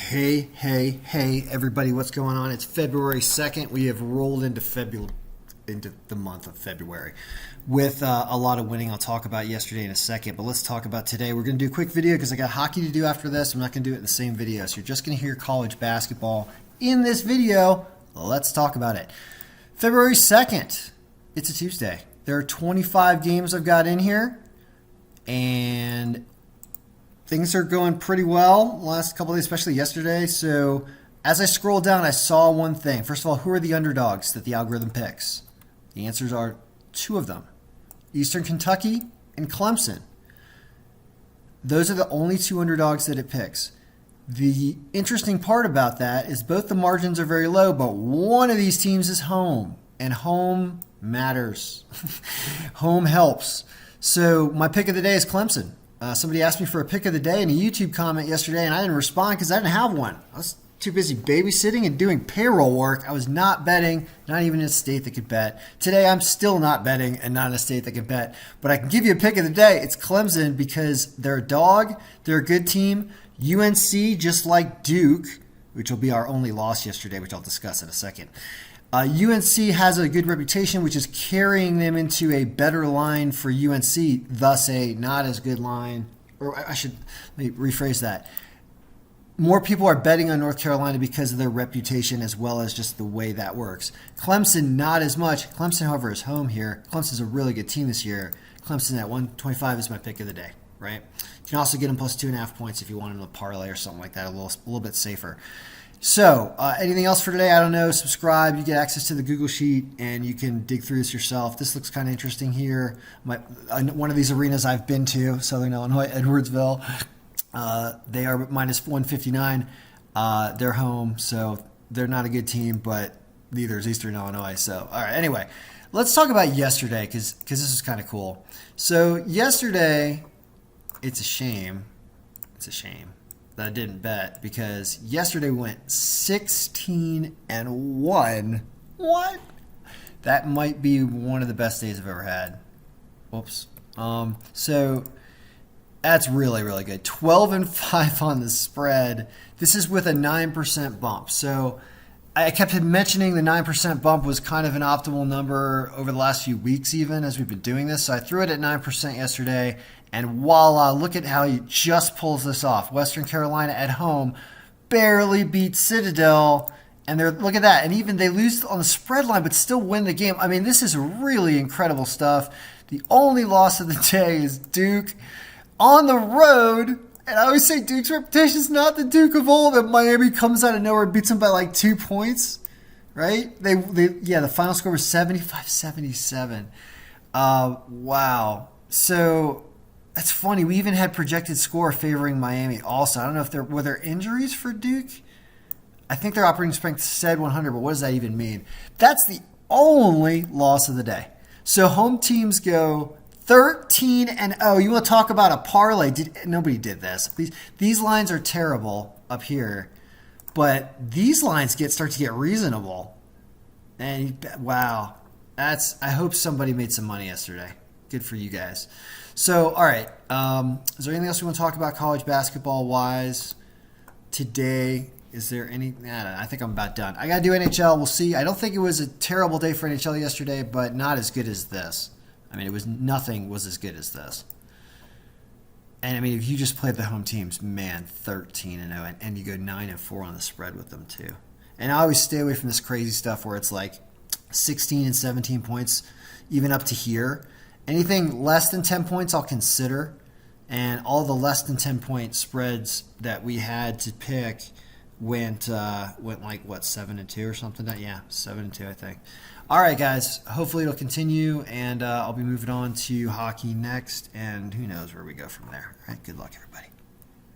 Hey, everybody, what's going on? It's February 2nd. We have rolled into the month of February with a lot of winning. I'll talk about yesterday in a second, but let's talk about today. We're going to do a quick video because I got hockey to do after this. I'm not going to do it in the same video, so you're just going to hear college basketball in this video. Let's talk about it. February 2nd. It's a Tuesday. There are 25 games I've got in here, and things are going pretty well the last couple of days, especially yesterday. So as I scroll down, I saw one thing. First of all, who are the underdogs that the algorithm picks? The answers are two of them, Eastern Kentucky and Clemson. Those are the only two underdogs that it picks. The interesting part about that is both the margins are very low, but one of these teams is home, and home matters. Home helps. So my pick of the day is Clemson. Somebody asked me for a pick of the day in a YouTube comment yesterday, and I didn't respond because I didn't have one. I was too busy babysitting and doing payroll work. I was not betting, not even in a state that could bet. Today, I'm still not betting and not in a state that can bet. But I can give you a pick of the day. It's Clemson because they're a dog. They're a good team. UNC, just like Duke, which will be our only loss yesterday, which I'll discuss in a second. UNC has a good reputation, which is carrying them into a better line for UNC, thus a not as good line. Or let me rephrase that. More people are betting on North Carolina because of their reputation as well as just the way that works. Clemson, not as much. Clemson, however, is home here. Clemson's a really good team this year. Clemson at 125 is my pick of the day, right? You can also get them plus 2.5 points if you want them to parlay or something like that, a little bit safer. So, anything else for today? I don't know. Subscribe. You get access to the Google Sheet, and you can dig through this yourself. This looks kind of interesting here. One of these arenas I've been to, Southern Illinois, Edwardsville. They are minus 159. They're home, so they're not a good team, but neither is Eastern Illinois. So, all right. Anyway, let's talk about yesterday because this is kind of cool. So, yesterday, it's a shame. It's a shame that I didn't bet because yesterday we went 16-1. What? That might be one of the best days I've ever had. Whoops. So that's really, really good. 12-5 on the spread. This is with a 9% bump. So I kept mentioning the 9% bump was kind of an optimal number over the last few weeks even as we've been doing this. So I threw it at 9% yesterday. And voila, look at how he just pulls this off. Western Carolina at home barely beats Citadel. And look at that. And even they lose on the spread line, but still win the game. I mean, this is really incredible stuff. The only loss of the day is Duke on the road. And I always say Duke's reputation is not the Duke of old. And Miami comes out of nowhere and beats them by like 2 points. Right? The final score was 75-77. Wow. So that's funny. We even had projected score favoring Miami also. I don't know if were there injuries for Duke? I think their operating strength said 100, but what does that even mean? That's the only loss of the day. So home teams go 13-0. You want to talk about a parlay? Nobody did this. These lines are terrible up here, but these lines start to get reasonable. And wow, I hope somebody made some money yesterday. Good for you guys. So, all right. Is there anything else we want to talk about college basketball-wise today? Is there any? I think I'm about done. I got to do NHL. We'll see. I don't think it was a terrible day for NHL yesterday, but not as good as this. I mean, nothing was as good as this. And, I mean, if you just played the home teams, man, 13-0, and you go 9-4 on the spread with them, too. And I always stay away from this crazy stuff where it's like 16 and 17 points, even up to here. Anything less than 10 points, I'll consider. And all the less than 10-point spreads that we had to pick went like, what, 7-2 or something? Yeah, 7-2, I think. All right, guys. Hopefully it'll continue, and I'll be moving on to hockey next, and who knows where we go from there. All right, good luck, everybody.